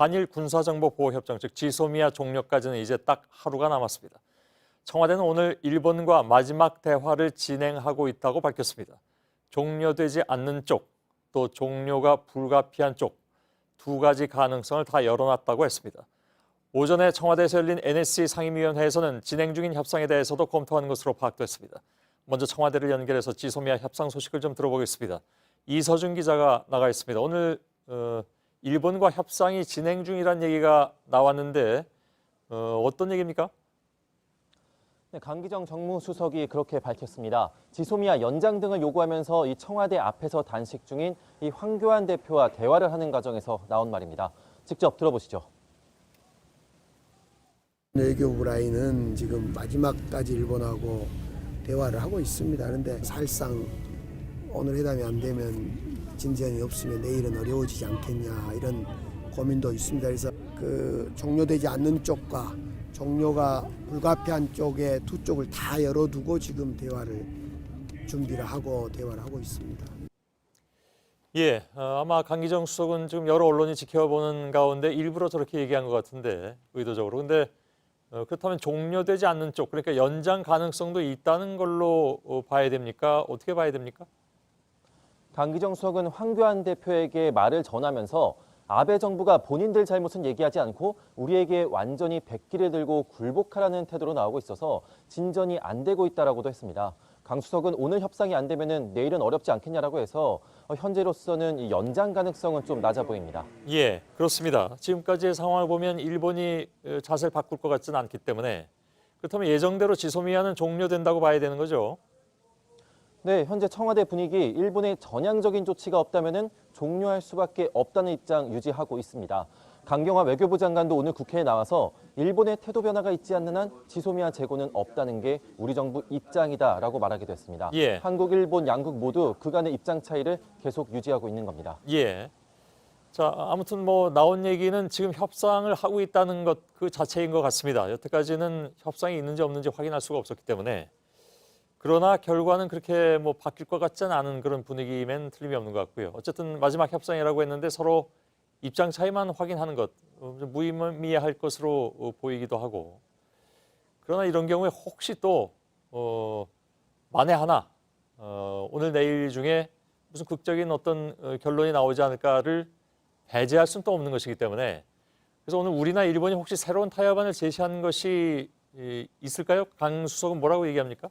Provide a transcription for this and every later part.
한일 군사정보보호협정 즉 지소미아 종료까지는 이제 딱 하루가 남았습니다. 청와대는 오늘 일본과 마지막 대화를 진행하고 있다고 밝혔습니다. 종료되지 않는 쪽, 또 종료가 불가피한 쪽 두 가지 가능성을 다 열어놨다고 했습니다. 오전에 청와대에서 열린 NSC 상임위원회에서는 진행 중인 협상에 대해서도 검토하는 것으로 파악됐습니다. 먼저 청와대를 연결해서 지소미아 협상 소식을 좀 들어보겠습니다. 이서준 기자가 나가 있습니다. 오늘 일본과 협상이 진행 중이라는 얘기가 나왔는데 어떤 얘기입니까? 네, 강기정 정무수석이 그렇게 밝혔습니다. 지소미아 연장 등을 요구하면서 이 청와대 앞에서 단식 중인 이 황교안 대표와 대화를 하는 과정에서 나온 말입니다. 직접 들어보시죠. 외교부 라인은 지금 마지막까지 일본하고 대화를 하고 있습니다. 그런데 사실상 오늘 회담이 안 되면 진전이 없으면 내일은 어려워지지 않겠냐 이런 고민도 있습니다. 그래서 종료되지 않는 쪽과 종료가 불가피한 쪽에 두 쪽을 다 열어두고 지금 준비를 하고 대화를 하고 있습니다. 예, 아마 강기정 수석은 지금 여러 언론이 지켜보는 가운데 일부러 저렇게 얘기한 것 같은데 의도적으로. 근데 그렇다면 종료되지 않는 쪽, 그러니까 연장 가능성도 있다는 걸로 봐야 됩니까? 어떻게 봐야 됩니까? 강기정 수석은 황교안 대표에게 말을 전하면서 아베 정부가 본인들 잘못은 얘기하지 않고 우리에게 완전히 백기를 들고 굴복하라는 태도로 나오고 있어서 진전이 안 되고 있다라고도 했습니다. 강 수석은 오늘 협상이 안 되면은 내일은 어렵지 않겠냐라고 해서 현재로서는 이 연장 가능성은 좀 낮아 보입니다. 예, 그렇습니다. 지금까지의 상황을 보면 일본이 자세를 바꿀 것 같지는 않기 때문에 그렇다면 예정대로 지소미아는 종료된다고 봐야 되는 거죠? 네, 현재 청와대 분위기 일본의 전향적인 조치가 없다면은 종료할 수밖에 없다는 입장 유지하고 있습니다. 강경화 외교부 장관도 오늘 국회에 나와서 일본의 태도 변화가 있지 않는 한 지소미아 재고는 없다는 게 우리 정부 입장이다라고 말하기도 했습니다. 예. 한국, 일본 양국 모두 그간의 입장 차이를 계속 유지하고 있는 겁니다. 예. 자, 아무튼 나온 얘기는 지금 협상을 하고 있다는 것 그 자체인 것 같습니다. 여태까지는 협상이 있는지 없는지 확인할 수가 없었기 때문에. 그러나 결과는 그렇게 바뀔 것 같지는 않은 그런 분위기면 틀림이 없는 것 같고요. 어쨌든 마지막 협상이라고 했는데 서로 입장 차이만 확인하는 것, 무의미할 것으로 보이기도 하고. 그러나 이런 경우에 혹시 또 만에 하나 오늘 내일 중에 무슨 극적인 어떤 결론이 나오지 않을까를 배제할 수는 또 없는 것이기 때문에 그래서 오늘 우리나 일본이 혹시 새로운 타협안을 제시한 것이 있을까요? 강 수석은 뭐라고 얘기합니까?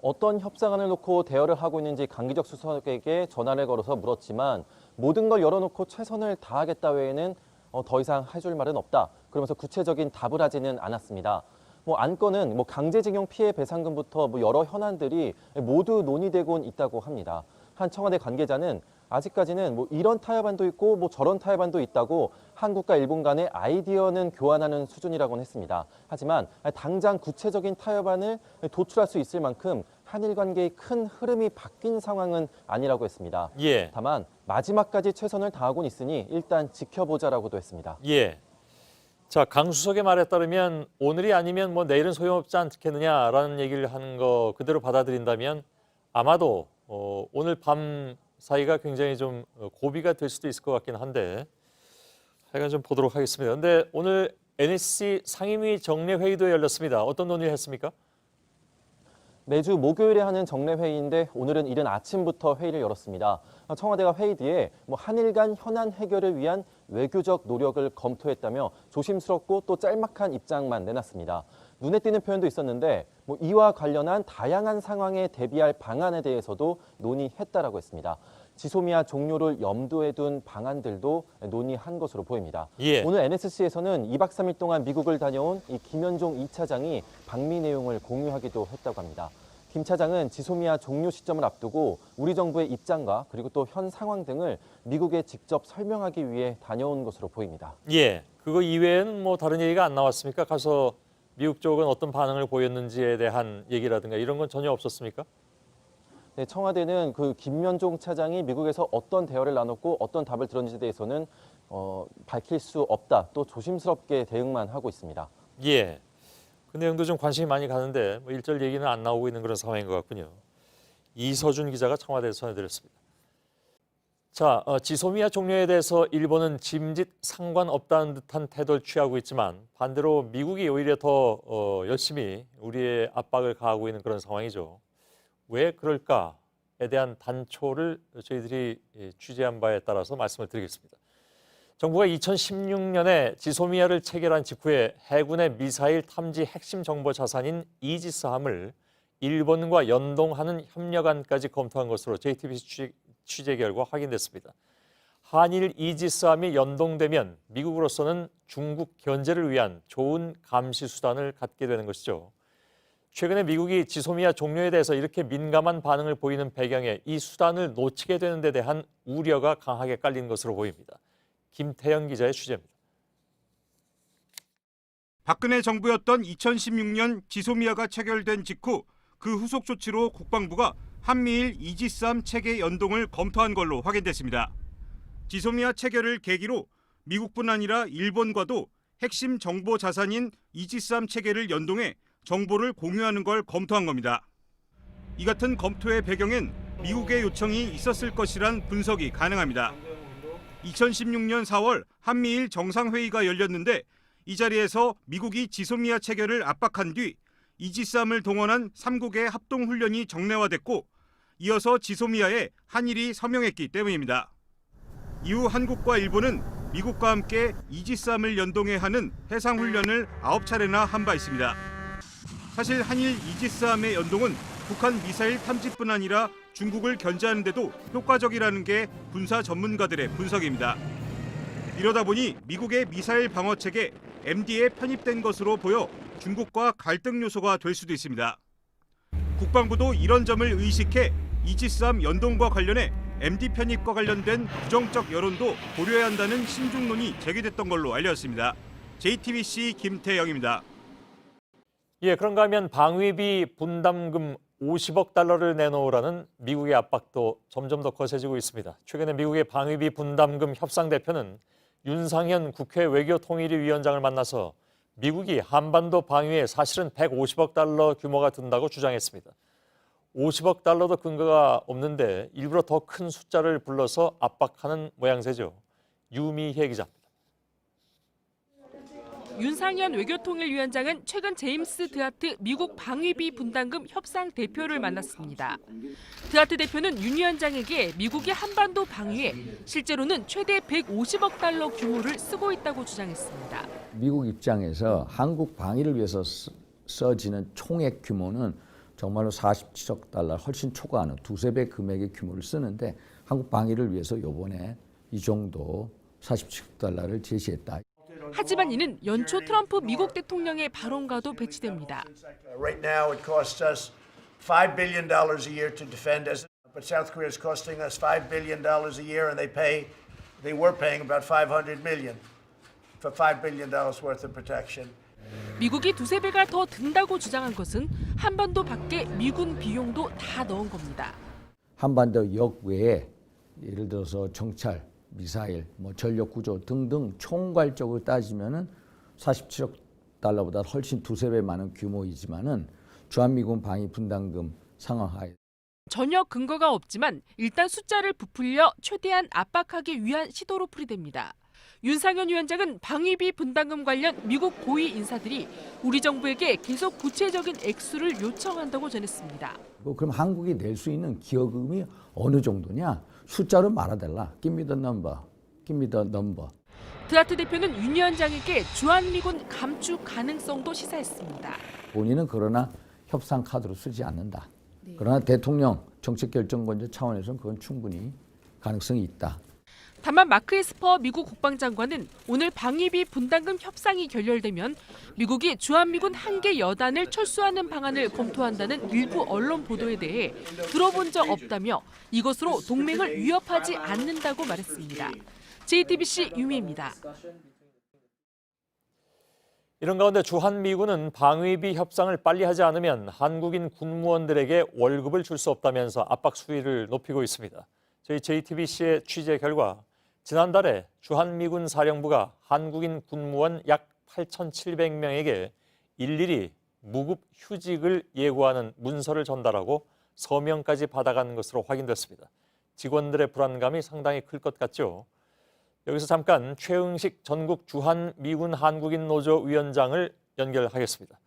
어떤 협상안을 놓고 대화를 하고 있는지 강기정 수석에게 전화를 걸어서 물었지만 모든 걸 열어놓고 최선을 다하겠다 외에는 더 이상 해줄 말은 없다. 그러면서 구체적인 답을 하지는 않았습니다. 안건은 강제징용 피해 배상금부터 여러 현안들이 모두 논의되곤 있다고 합니다. 한 청와대 관계자는 아직까지는 이런 타협안도 있고 저런 타협안도 있다고 한국과 일본 간의 아이디어는 교환하는 수준이라고는 했습니다. 하지만 당장 구체적인 타협안을 도출할 수 있을 만큼 한일 관계의 큰 흐름이 바뀐 상황은 아니라고 했습니다. 예. 다만 마지막까지 최선을 다하고는 있으니 일단 지켜보자라고도 했습니다. 예. 자, 강 수석의 말에 따르면 오늘이 아니면 내일은 소용없지 않겠느냐라는 얘기를 하는 거 그대로 받아들인다면 아마도 오늘 밤 사이가 굉장히 좀 고비가 될 수도 있을 것 같긴 한데 하여간 좀 보도록 하겠습니다. 근데 오늘 NSC 상임위 정례회의도 열렸습니다. 어떤 논의를 했습니까? 매주 목요일에 하는 정례회의인데 오늘은 이른 아침부터 회의를 열었습니다. 청와대가 회의 뒤에 한일 간 현안 해결을 위한 외교적 노력을 검토했다며 조심스럽고 또 짤막한 입장만 내놨습니다. 눈에 띄는 표현도 있었는데 이와 관련한 다양한 상황에 대비할 방안에 대해서도 논의했다라고 했습니다. 지소미아 종료를 염두에 둔 방안들도 논의한 것으로 보입니다. 예. 오늘 NSC에서는 2박 3일 동안 미국을 다녀온 이 김현종 2차장이 방미 내용을 공유하기도 했다고 합니다. 김 차장은 지소미아 종료 시점을 앞두고 우리 정부의 입장과 그리고 또 현 상황 등을 미국에 직접 설명하기 위해 다녀온 것으로 보입니다. 예. 그거 이외에는 다른 얘기가 안 나왔습니까? 가서 미국 쪽은 어떤 반응을 보였는지에 대한 얘기라든가 이런 건 전혀 없었습니까? 네, 청와대는 그 김현종 차장이 미국에서 어떤 대화를 나눴고 어떤 답을 들었는지에 대해서는 밝힐 수 없다. 또 조심스럽게 대응만 하고 있습니다. 예. 그 내용도 좀 관심이 많이 가는데 일절 얘기는 안 나오고 있는 그런 상황인 것 같군요. 이서준 기자가 청와대에서 전해드렸습니다. 지소미아 종료에 대해서 일본은 짐짓 상관없다는 듯한 태도를 취하고 있지만 반대로 미국이 오히려 더 열심히 우리의 압박을 가하고 있는 그런 상황이죠. 왜 그럴까에 대한 단초를 저희들이 취재한 바에 따라서 말씀을 드리겠습니다. 정부가 2016년에 지소미아를 체결한 직후에 해군의 미사일 탐지 핵심 정보 자산인 이지스함을 일본과 연동하는 협력안까지 검토한 것으로 JTBC 취재 결과 확인됐습니다. 한일 이지스함이 연동되면 미국으로서는 중국 견제를 위한 좋은 감시 수단을 갖게 되는 것이죠. 최근에 미국이 지소미아 종료에 대해서 이렇게 민감한 반응을 보이는 배경에 이 수단을 놓치게 되는 데 대한 우려가 강하게 깔린 것으로 보입니다. 김태영 기자의 취재입니다. 박근혜 정부였던 2016년 지소미아가 체결된 직후 그 후속 조치로 국방부가 한미일 이지스함 체계 연동을 검토한 걸로 확인됐습니다. 지소미아 체결을 계기로 미국뿐 아니라 일본과도 핵심 정보 자산인 이지스함 체계를 연동해 정보를 공유하는 걸 검토한 겁니다. 이 같은 검토의 배경엔 미국의 요청이 있었을 것이란 분석이 가능합니다. 2016년 4월 한미일 정상회의가 열렸는데 이 자리에서 미국이 지소미아 체결을 압박한 뒤 이지스함을 동원한 3국의 합동훈련이 정례화됐고 이어서 지소미아에 한일이 서명했기 때문입니다. 이후 한국과 일본은 미국과 함께 이지스함을 연동해 하는 해상훈련을 9차례나 한 바 있습니다. 사실 한일 이지스함의 연동은 북한 미사일 탐지뿐 아니라 중국을 견제하는 데도 효과적이라는 게 군사 전문가들의 분석입니다. 이러다 보니 미국의 미사일 방어 체계 MD에 편입된 것으로 보여 중국과 갈등 요소가 될 수도 있습니다. 국방부도 이런 점을 의식해 이지스함 연동과 관련해 MD 편입과 관련된 부정적 여론도 고려해야 한다는 신중론이 제기됐던 걸로 알려졌습니다. JTBC 김태영입니다. 그런가 하면 방위비 분담금 50억 달러를 내놓으라는 미국의 압박도 점점 더 거세지고 있습니다. 최근에 미국의 방위비 분담금 협상 대표는 윤상현 국회 외교통일위원장을 만나서 미국이 한반도 방위에 사실은 150억 달러 규모가 든다고 주장했습니다. 50억 달러도 근거가 없는데 일부러 더 큰 숫자를 불러서 압박하는 모양새죠. 유미혜 기자입니다. 윤상현 외교통일위원장은 최근 제임스 드하트 미국 방위비 분담금 협상 대표를 만났습니다. 드하트 대표는 윤 위원장에게 미국이 한반도 방위에 실제로는 최대 150억 달러 규모를 쓰고 있다고 주장했습니다. 미국 입장에서 한국 방위를 위해서 써지는 총액 규모는 정말로 47억 달러 훨씬 초과하는 두세 배 금액의 규모를 쓰는데 한국 방위를 위해서 이번에 이 정도 47억 달러를 제시했다. 하지만 이는 연초 트럼프 미국 대통령의 발언과도 배치됩니다. Right now it costs us $5 billion a year to defend us, but South Korea is costing us $5 billion a year, and they were paying about $500 million for $5 billion worth of protection. 미국이 두세 배가 더 든다고 주장한 것은 한반도 밖에 미군 비용도 다 넣은 겁니다. 한반도 역외에 예를 들어서 정찰, 미사일, 전력 구조 등등 총괄적으로 따지면은 47억 달러보다 훨씬 두세 배 많은 규모이지만은 주한미군 방위 분담금 상황하에 전혀 근거가 없지만 일단 숫자를 부풀려 최대한 압박하기 위한 시도로 풀이됩니다. 윤상현 위원장은 방위비 분담금 관련 미국 고위 인사들이 우리 정부에게 계속 구체적인 액수를 요청한다고 전했습니다. 그럼 한국이 낼 수 있는 기여금이 어느 정도냐? 숫자로 말아달라. Give me the number. Give me the number. 드하트 대표는 윤 위원장에게 주한미군 감축 가능성도 시사했습니다. 본인은 그러나 협상 카드로 쓰지 않는다. 그러나 대통령 정책결정권자 차원에서는 그건 충분히 가능성이 있다. 다만 마크 에스퍼 미국 국방장관은 오늘 방위비 분담금 협상이 결렬되면 미국이 주한미군 한 개 여단을 철수하는 방안을 검토한다는 일부 언론 보도에 대해 들어본 적 없다며 이것으로 동맹을 위협하지 않는다고 말했습니다. JTBC 유미입니다. 이런 가운데 주한미군은 방위비 협상을 빨리 하지 않으면 한국인 군무원들에게 월급을 줄 수 없다면서 압박 수위를 높이고 있습니다. 저희 JTBC의 취재 결과 지난달에 주한미군 사령부가 한국인 군무원 약 8,700명에게 일일이 무급 휴직을 예고하는 문서를 전달하고 서명까지 받아간 것으로 확인됐습니다. 직원들의 불안감이 상당히 클 것 같죠. 여기서 잠깐 최응식 전국 주한 미군 한국인 노조 위원장을 연결하겠습니다.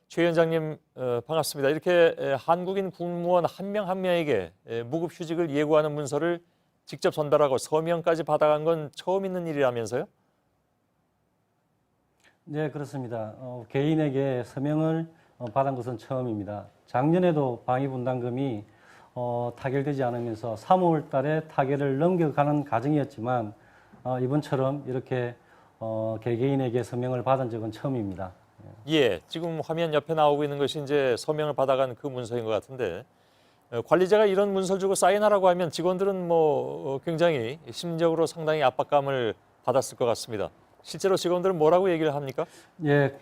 최 위원장님 반갑습니다. 이렇게 한국인 군무원 한 명 한 명에게 무급 휴직을 예고하는 문서를 직접 전달하고 서명까지 받아간 건 처음 있는 일이라면서요? 네, 그렇습니다. 개인에게 서명을 받은 것은 처음입니다. 작년에도 방위분담금이 타결되지 않으면서 3월 달에 타결을 넘겨가는 과정이었지만 이번처럼 이렇게 개개인에게 서명을 받은 적은 처음입니다. 예, 지금 화면 옆에 나오고 있는 것이 이제 서명을 받아간 그 문서인 것 같은데 관리자가 이런 문서를 주고 사인하라고 하면 직원들은 뭐 굉장히 심리적으로 상당히 압박감을 받았을 것 같습니다. 실제로 직원들은 뭐라고 얘기를 합니까? 예,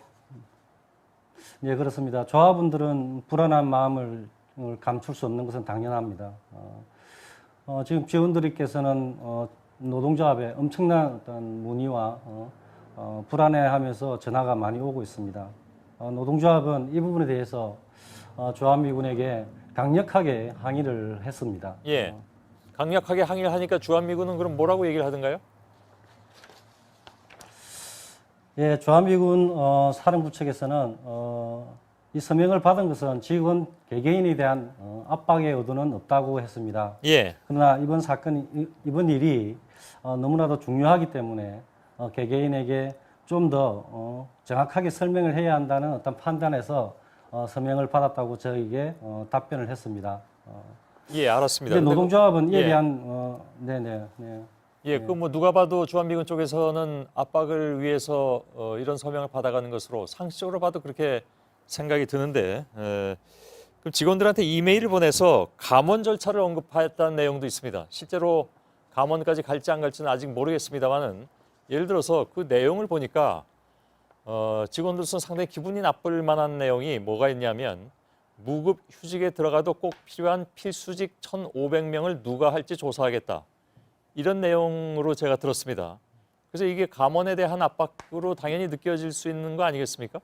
예, 그렇습니다. 조합원들은 불안한 마음을 감출 수 없는 것은 당연합니다. 지금 직원들께서는 노동조합에 엄청난 어떤 문의와 불안해하면서 전화가 많이 오고 있습니다. 노동조합은 이 부분에 대해서 주한미군에게 강력하게 항의를 했습니다. 예, 강력하게 항의를 하니까 주한미군은 그럼 뭐라고 얘기를 하던가요? 예, 주한미군 사령부 측에서는 이 서명을 받은 것은 직원 개개인에 대한 압박의 의도는 없다고 했습니다. 예, 그러나 이번 일이 너무나도 중요하기 때문에 개개인에게 좀 더 정확하게 설명을 해야 한다는 어떤 판단에서 서명을 받았다고 저에게 답변을 했습니다. 예, 알았습니다. 근데 노동조합은 이에 예. 대한 예, 그 뭐 누가 봐도 주한미군 쪽에서는 압박을 위해서 이런 서명을 받아가는 것으로 상식적으로 봐도 그렇게 생각이 드는데 그럼 직원들한테 이메일을 보내서 감원 절차를 언급했다는 내용도 있습니다. 실제로 감원까지 갈지 안 갈지는 아직 모르겠습니다만은 예를 들어서 그 내용을 보니까 직원들로서는 상당히 기분이 나쁠 만한 내용이 뭐가 있냐면 무급 휴직에 들어가도 꼭 필요한 필수직 1,500명을 누가 할지 조사하겠다. 이런 내용으로 제가 들었습니다. 그래서 이게 감원에 대한 압박으로 당연히 느껴질 수 있는 거 아니겠습니까?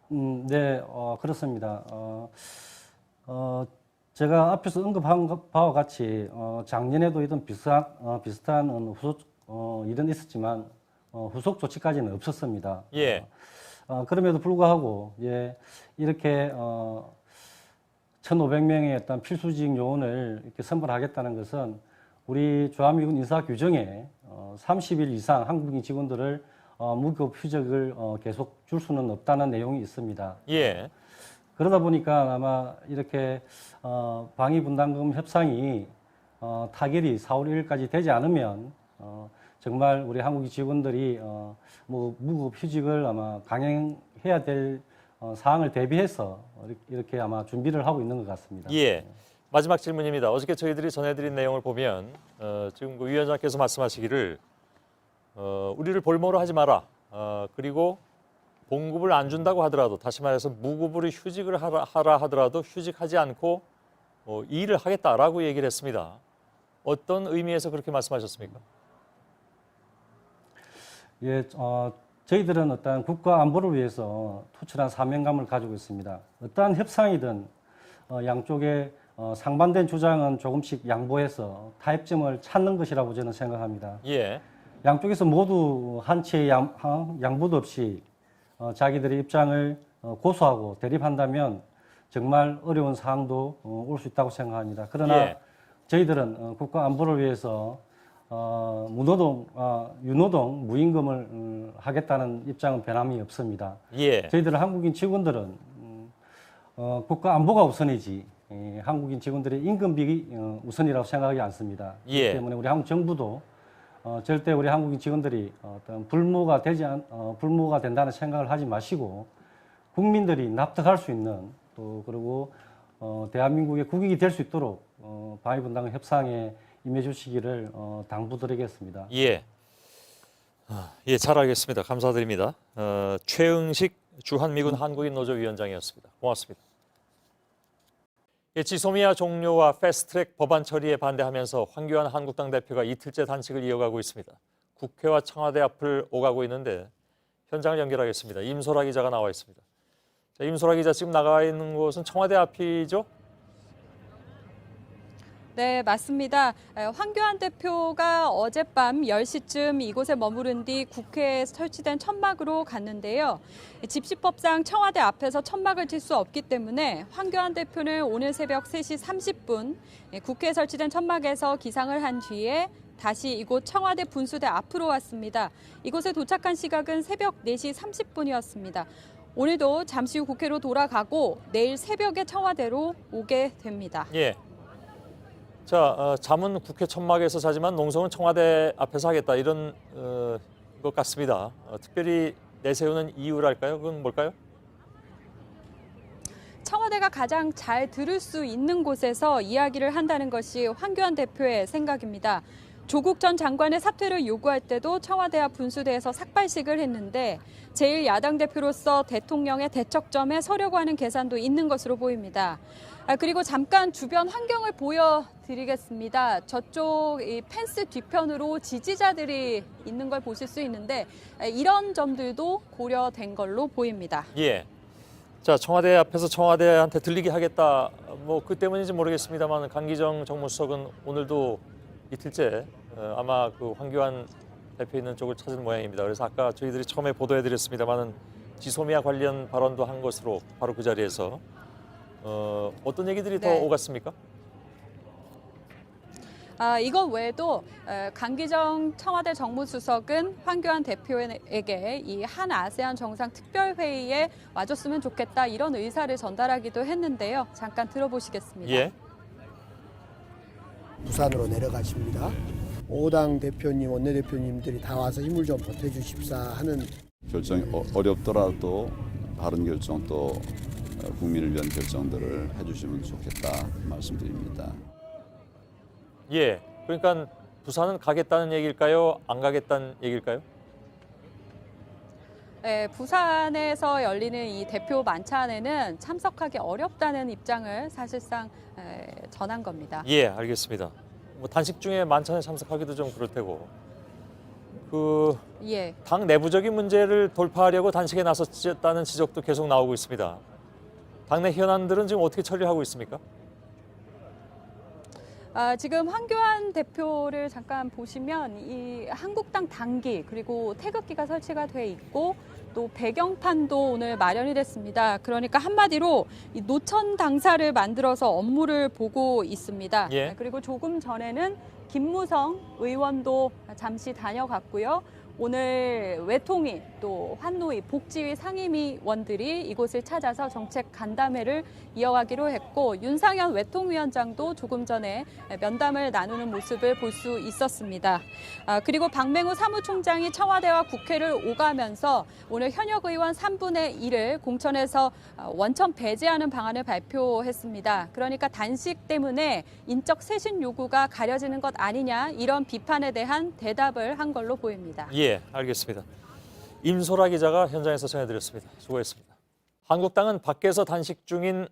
네, 그렇습니다. 제가 앞에서 언급한 바와 같이 작년에도 이런 비슷한 후속 일은 있었지만 후속 조치까지는 없었습니다. 예. 그럼에도 불구하고 이렇게 1,500명의 어떤 필수직 요원을 이렇게 선발하겠다는 것은 우리 주한미군 인사 규정에 30일 이상 한국인 직원들을 무급 휴직을 계속 줄 수는 없다는 내용이 있습니다. 예. 그러다 보니까 아마 이렇게 방위분담금 협상이 타결이 4월 1일까지 되지 않으면 정말 우리 한국인 직원들이 뭐 무급 휴직을 아마 강행해야 될 사항을 대비해서 이렇게 아마 준비를 하고 있는 것 같습니다. 예. 마지막 질문입니다. 어저께 저희들이 전해드린 내용을 보면 지금 그 위원장께서 말씀하시기를 우리를 볼모로 하지 마라. 그리고 봉급을 안 준다고 하더라도 다시 말해서 무급으로 휴직을 하라 하더라도 휴직하지 않고 일을 하겠다라고 얘기를 했습니다. 어떤 의미에서 그렇게 말씀하셨습니까? 예, 저희들은 어떤 국가 안보를 위해서 투철한 사명감을 가지고 있습니다. 어떠한 협상이든 양쪽의 상반된 주장은 조금씩 양보해서 타협점을 찾는 것이라고 저는 생각합니다. 예. 양쪽에서 모두 한치의 양보도 없이 자기들의 입장을 고수하고 대립한다면 정말 어려운 상황도 올 수 있다고 생각합니다. 그러나 예. 저희들은 국가 안보를 위해서 유노동, 무임금을 하겠다는 입장은 변함이 없습니다. 예. 저희들은 한국인 직원들은 국가 안보가 우선이지 한국인 직원들의 임금비 우선이라고 생각하지 않습니다. 예. 그렇기 때문에 우리 한국 정부도 절대 우리 한국인 직원들이 어떤 불모가 된다는 생각을 하지 마시고 국민들이 납득할 수 있는 또 그리고 대한민국의 국익이 될 수 있도록 방위분담금 협상에 임해 주시기를 당부드리겠습니다. 예. 예, 잘 알겠습니다. 감사드립니다. 최응식 주한미군 한국인 노조 위원장이었습니다. 고맙습니다. 예, 지소미아 종료와 패스트트랙 법안 처리에 반대하면서 황교안 한국당 대표가 이틀째 단식을 이어가고 있습니다. 국회와 청와대 앞을 오가고 있는데 현장을 연결하겠습니다. 임소라 기자가 나와 있습니다. 자, 임소라 기자, 지금 나가 있는 곳은 청와대 앞이죠? 네, 맞습니다. 황교안 대표가 어젯밤 10시쯤 이곳에 머무른 뒤 국회에 설치된 천막으로 갔는데요. 집시법상 청와대 앞에서 천막을 칠 수 없기 때문에 황교안 대표는 오늘 새벽 3시 30분 국회에 설치된 천막에서 기상을 한 뒤에 다시 이곳 청와대 분수대 앞으로 왔습니다. 이곳에 도착한 시각은 새벽 4시 30분이었습니다. 오늘도 잠시 후 국회로 돌아가고 내일 새벽에 청와대로 오게 됩니다. 예. 자, 잠은 국회 천막에서 자지만 농성은 청와대 앞에서 하겠다 이런 것 같습니다. 특별히 내세우는 이유랄까요? 그건 뭘까요? 청와대가 가장 잘 들을 수 있는 곳에서 이야기를 한다는 것이 황교안 대표의 생각입니다. 조국 전 장관의 사퇴를 요구할 때도 청와대 앞 분수대에서 삭발식을 했는데 제1야당 대표로서 대통령의 대척점에 서려고 하는 계산도 있는 것으로 보입니다. 그리고 잠깐 주변 환경을 보여드리겠습니다. 저쪽 이 펜스 뒤편으로 지지자들이 있는 걸 보실 수 있는데 이런 점들도 고려된 걸로 보입니다. 예. 자, 청와대 앞에서 청와대한테 들리게 하겠다. 뭐 그 때문인지 모르겠습니다만 강기정 정무수석은 오늘도 이틀째 아마 그 황교안 대표 있는 쪽을 찾은 모양입니다. 그래서 아까 저희들이 처음에 보도해드렸습니다만은 지소미아 관련 발언도 한 것으로 바로 그 자리에서 어떤 얘기들이 더 오갔습니까? 이것 외에도 강기정 청와대 정무수석은 황교안 대표에게 이 한 아세안 정상 특별회의에 와줬으면 좋겠다 이런 의사를 전달하기도 했는데요. 잠깐 들어보시겠습니다. 예. 부산으로 내려가십니다. 5당 대표님, 원내대표님들이 다 와서 힘을 좀 보태주십사 하는 결정이 어렵더라도 바른 결정 또 국민을 위한 결정들을 해주시면 좋겠다 말씀드립니다. 예. 그러니까 부산은 가겠다는 얘기일까요? 안 가겠다는 얘기일까요? 네, 부산에서 열리는 이 대표 만찬에는 참석하기 어렵다는 입장을 사실상 전한 겁니다. 예, 알겠습니다. 뭐 단식 중에 만찬에 참석하기도 좀 그럴 테고. 그 예. 당 내부적인 문제를 돌파하려고 단식에 나섰다는 지적도 계속 나오고 있습니다. 당내 현안들은 지금 어떻게 처리하고 있습니까? 지금 황교안 대표를 잠깐 보시면 이 한국당 당기 그리고 태극기가 설치가 돼 있고 또 배경판도 오늘 마련이 됐습니다. 그러니까 한마디로 이 노천 당사를 만들어서 업무를 보고 있습니다. 예. 그리고 조금 전에는 김무성 의원도 잠시 다녀갔고요. 오늘 외통위 또 환노위 복지위 상임위원들이 이곳을 찾아서 정책 간담회를 이어가기로 했고 윤상현 외통위원장도 조금 전에 면담을 나누는 모습을 볼 수 있었습니다. 그리고 박맹우 사무총장이 청와대와 국회를 오가면서 오늘 현역 의원 3분의 1을 공천에서 원천 배제하는 방안을 발표했습니다. 그러니까 단식 때문에 인적 쇄신 요구가 가려지는 것 아니냐 이런 비판에 대한 대답을 한 걸로 보입니다. 예, 알겠습니다. 임소라 기자가 현장에서 전해드렸습니다. 수고했습니다. 한국당은 밖에서 단식 중인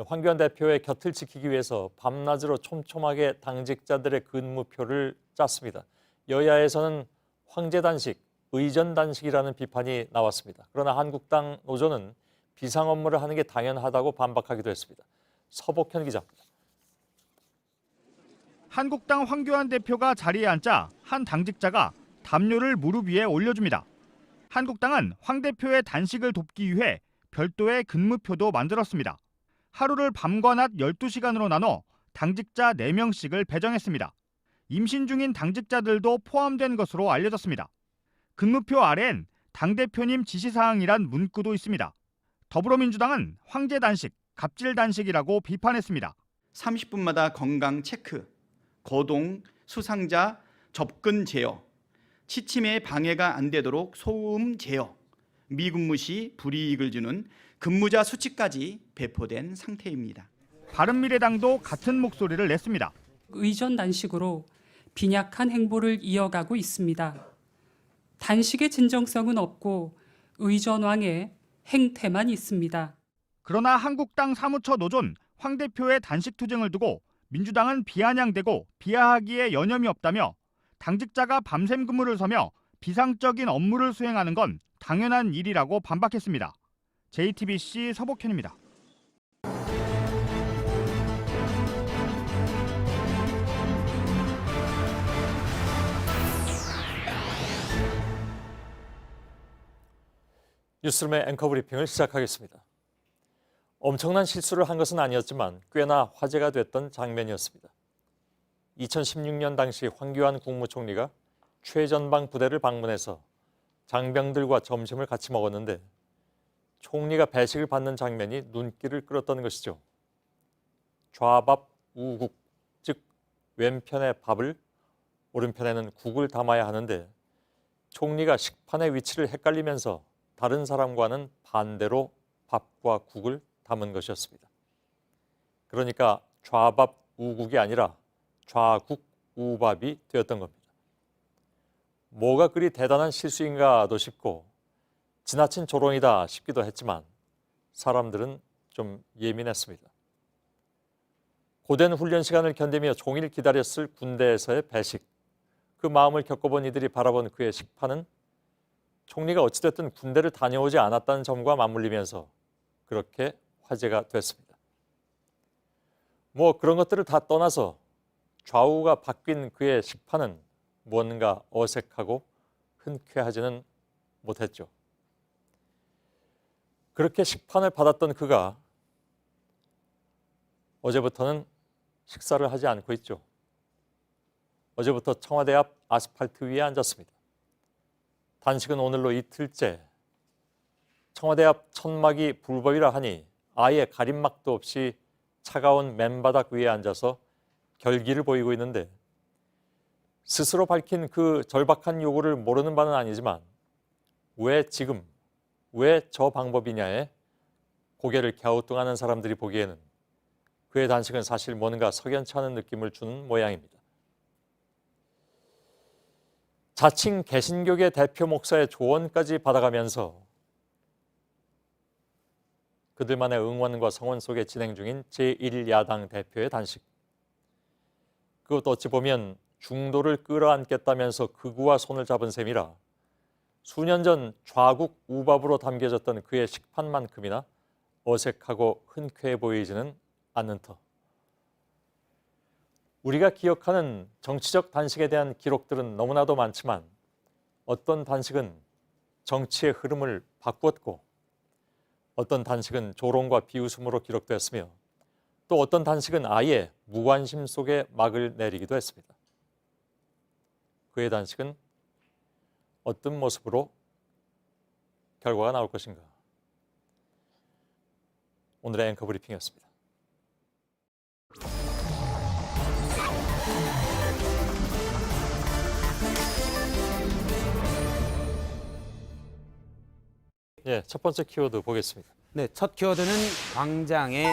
황교안 대표의 곁을 지키기 위해서 밤낮으로 촘촘하게 당직자들의 근무표를 짰습니다. 여야에서는 황제 단식, 의전 단식이라는 비판이 나왔습니다. 그러나 한국당 노조는 비상 업무를 하는 게 당연하다고 반박하기도 했습니다. 서복현 기자입니다. 한국당 황교안 대표가 자리에 앉자 한 당직자가 담요를 무릎 위에 올려줍니다. 한국당은 황 대표의 단식을 돕기 위해 별도의 근무표도 만들었습니다. 하루를 밤과 낮 12시간으로 나눠 당직자 4명씩을 배정했습니다. 임신 중인 당직자들도 포함된 것으로 알려졌습니다. 근무표 아래엔 당대표님 지시사항이란 문구도 있습니다. 더불어민주당은 황제 단식, 갑질 단식이라고 비판했습니다. 30분마다 건강 체크, 거동, 수상자, 접근 제어, 취침에 방해가 안 되도록 소음 제어, 미근무 시 불이익을 주는 근무자 수치까지 배포된 상태입니다. 바른미래당도 같은 목소리를 냈습니다. 의전 단식으로 빈약한 행보를 이어가고 있습니다. 단식의 진정성은 없고 의전왕의 행태만 있습니다. 그러나 한국당 사무처 노조는 황 대표의 단식 투쟁을 두고 민주당은 비아냥대고 비하하기에 여념이 없다며 당직자가 밤샘 근무를 서며 비상적인 업무를 수행하는 건 당연한 일이라고 반박했습니다. JTBC 서복현입니다. 뉴스룸의 앵커 브리핑을 시작하겠습니다. 엄청난 실수를 한 것은 아니었지만 꽤나 화제가 됐던 장면이었습니다. 2016년 당시 황교안 국무총리가 최전방 부대를 방문해서 장병들과 점심을 같이 먹었는데 총리가 배식을 받는 장면이 눈길을 끌었던 것이죠. 좌밥 우국, 즉 왼편에 밥을 오른편에는 국을 담아야 하는데 총리가 식판의 위치를 헷갈리면서 다른 사람과는 반대로 밥과 국을 담은 것이었습니다. 그러니까 좌밥 우국이 아니라 좌국 우밥이 되었던 겁니다. 뭐가 그리 대단한 실수인가도 싶고 지나친 조롱이다 싶기도 했지만 사람들은 좀 예민했습니다. 고된 훈련 시간을 견디며 종일 기다렸을 군대에서의 배식, 그 마음을 겪어본 이들이 바라본 그의 식판은 총리가 어찌됐든 군대를 다녀오지 않았다는 점과 맞물리면서 그렇게 화제가 됐습니다. 뭐 그런 것들을 다 떠나서 좌우가 바뀐 그의 식판은 무언가 어색하고 흔쾌하지는 못했죠. 그렇게 식판을 받았던 그가 어제부터는 식사를 하지 않고 있죠. 어제부터 청와대 앞 아스팔트 위에 앉았습니다. 단식은 오늘로 이틀째. 청와대 앞 천막이 불법이라 하니 아예 가림막도 없이 차가운 맨바닥 위에 앉아서 결기를 보이고 있는데 스스로 밝힌 그 절박한 요구를 모르는 바는 아니지만 왜 지금, 왜 저 방법이냐에 고개를 갸우뚱하는 사람들이 보기에는 그의 단식은 사실 뭔가 석연치 않은 느낌을 주는 모양입니다. 자칭 개신교계 대표 목사의 조언까지 받아가면서 그들만의 응원과 성원 속에 진행 중인 제1야당 대표의 단식. 그것도 어찌 보면 중도를 끌어안겠다면서 극우와 손을 잡은 셈이라 수년 전 좌국 우밥으로 담겨졌던 그의 식판만큼이나 어색하고 흔쾌해 보이지는 않는 터. 우리가 기억하는 정치적 단식에 대한 기록들은 너무나도 많지만 어떤 단식은 정치의 흐름을 바꾸었고 어떤 단식은 조롱과 비웃음으로 기록되었으며 또 어떤 단식은 아예 무관심 속에 막을 내리기도 했습니다. 그의 단식은 어떤 모습으로 결과가 나올 것인가. 오늘의 앵커 브리핑이었습니다. 예, 첫 번째 키워드 보겠습니다. 네, 첫 키워드는 광장의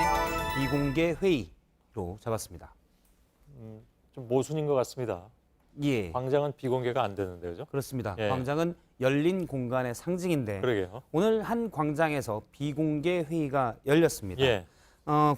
비공개 회의로 잡았습니다. 좀 모순인 것 같습니다. 예, 광장은 비공개가 안 되는데, 그죠? 그렇습니다. 예. 광장은 열린 공간의 상징인데 그러게요. 오늘 한 광장에서 비공개 회의가 열렸습니다. 예,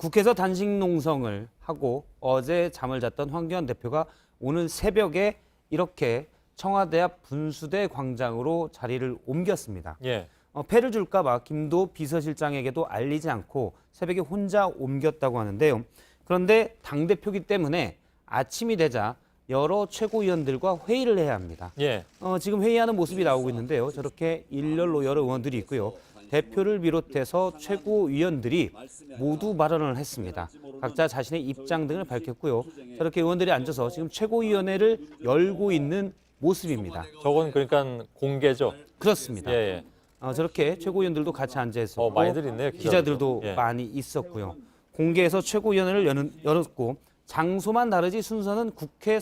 국회에서 단식 농성을 하고 어제 잠을 잤던 황교안 대표가 오늘 새벽에 이렇게 청와대 앞 분수대 광장으로 자리를 옮겼습니다. 예, 패를 줄까 봐 김도 비서실장에게도 알리지 않고 새벽에 혼자 옮겼다고 하는데요. 그런데 당대표기 때문에 아침이 되자 여러 최고위원들과 회의를 해야 합니다. 예, 지금 회의하는 모습이 나오고 있는데요. 저렇게 일렬로 여러 의원들이 있고요. 대표를 비롯해서 최고위원들이 모두 발언을 했습니다. 각자 자신의 입장 등을 밝혔고요. 저렇게 의원들이 앉아서 지금 최고위원회를 열고 있는 모습입니다. 저건 그러니까 공개죠. 그렇습니다. 예, 예. 저렇게 최고위원들도 같이 앉아 있었고 많이들 있네요. 기자들도 예. 많이 있었고요. 공개해서 최고위원회를 열었고 장소만 다르지 순서는 국회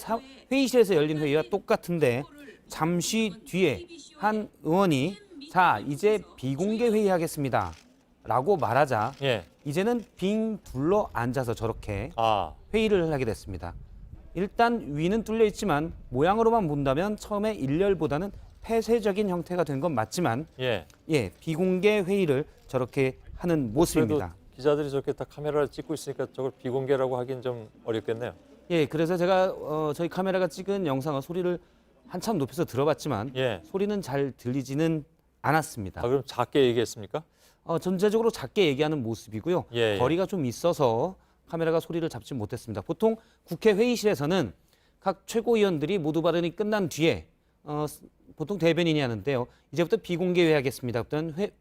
회의실에서 열린 회의와 똑같은데 잠시 뒤에 한 의원이 자 이제 비공개 회의하겠습니다 라고 말하자 예. 이제는 빙 둘러 앉아서 저렇게 아, 회의를 하게 됐습니다. 일단 위는 뚫려 있지만 모양으로만 본다면 처음에 일렬보다는 폐쇄적인 형태가 된 건 맞지만 예. 비공개 회의를 저렇게 하는 모습입니다. 그래도 기자들이 저렇게 다 카메라를 찍고 있으니까 저걸 비공개라고 하긴 좀 어렵겠네요. 예, 그래서 제가 저희 카메라가 찍은 영상은 소리를 한참 높여서 들어봤지만 예. 소리는 잘 들리지는 않았습니다. 아, 그럼 작게 얘기했습니까? 전체적으로 작게 얘기하는 모습이고요. 예, 예. 거리가 좀 있어서 카메라가 소리를 잡지 못했습니다. 보통 국회 회의실에서는 각 최고위원들이 모두 발언이 끝난 뒤에 보통 대변인이 하는데요. 이제부터 비공개 회의하겠습니다.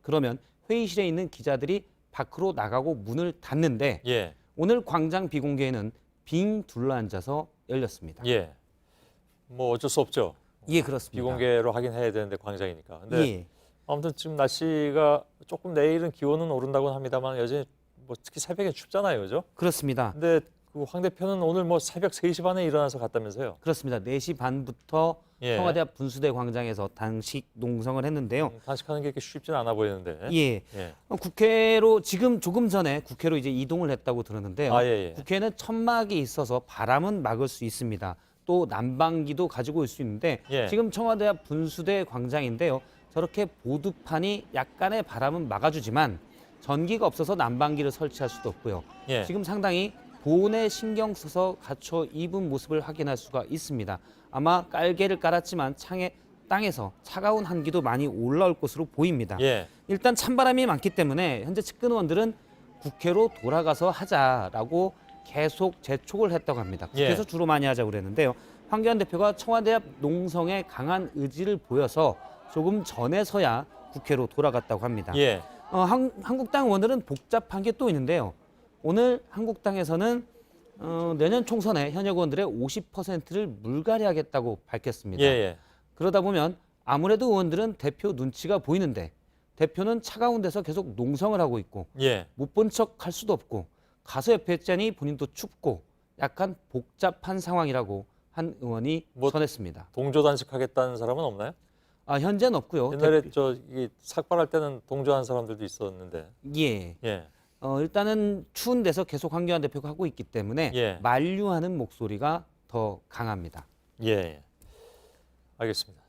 그러면 회의실에 있는 기자들이 밖으로 나가고 문을 닫는데 예. 오늘 광장 비공개회는 빙 둘러앉아서 열렸습니다. 예. 뭐 어쩔 수 없죠. 예, 그렇습니다. 비공개로 하긴 해야 되는데 광장이니까. 근데 예. 아무튼 지금 날씨가 조금 내일은 기온은 오른다고는 합니다만 여전히 뭐 특히 새벽에 춥잖아요, 그죠? 그렇습니다. 근데 그 황 대표는 오늘 뭐 새벽 3시 반에 일어나서 갔다면서요? 그렇습니다. 4시 반부터 예. 청와대 앞 분수대 광장에서 단식 농성을 했는데요. 단식하는 게 이렇게 쉽지는 않아 보이는데. 예. 예. 국회로 지금 조금 전에 국회로 이제 이동을 했다고 들었는데요. 아, 예, 예. 국회는 천막이 있어서 바람은 막을 수 있습니다. 또 난방기도 가지고 올 수 있는데 예. 지금 청와대 앞 분수대 광장인데요. 저렇게 보드판이 약간의 바람은 막아주지만 전기가 없어서 난방기를 설치할 수도 없고요. 예. 지금 상당히 보온에 신경 써서 갖춰 입은 모습을 확인할 수가 있습니다. 아마 깔개를 깔았지만 땅에서 차가운 한기도 많이 올라올 것으로 보입니다. 예. 일단 찬바람이 많기 때문에 현재 측근 의원들은 국회로 돌아가서 하자라고 계속 재촉을 했다고 합니다. 국회에서 예. 주로 많이 하자고 그랬는데요. 황교안 대표가 청와대 앞 농성에 강한 의지를 보여서 조금 전에서야 국회로 돌아갔다고 합니다. 예. 한국당 의원들은 복잡한 게 또 있는데요. 오늘 한국당에서는 내년 총선에 현역 의원들의 50%를 물갈이하겠다고 밝혔습니다. 예, 예. 그러다 보면 아무래도 의원들은 대표 눈치가 보이는데 대표는 차가운 데서 계속 농성을 하고 있고 예. 못 본 척 할 수도 없고 가서 옆에 있자니 본인도 춥고 약간 복잡한 상황이라고 한 의원이 뭐 전했습니다. 동조 단식하겠다는 사람은 없나요? 현재는 없고요. 옛날에 이 삭발할 때는 동조한 사람들도 있었는데. 예. 예. 일단은 추운 데서 계속 황교안 대표가 하고 있기 때문에 예. 만류하는 목소리가 더 강합니다. 예. 알겠습니다.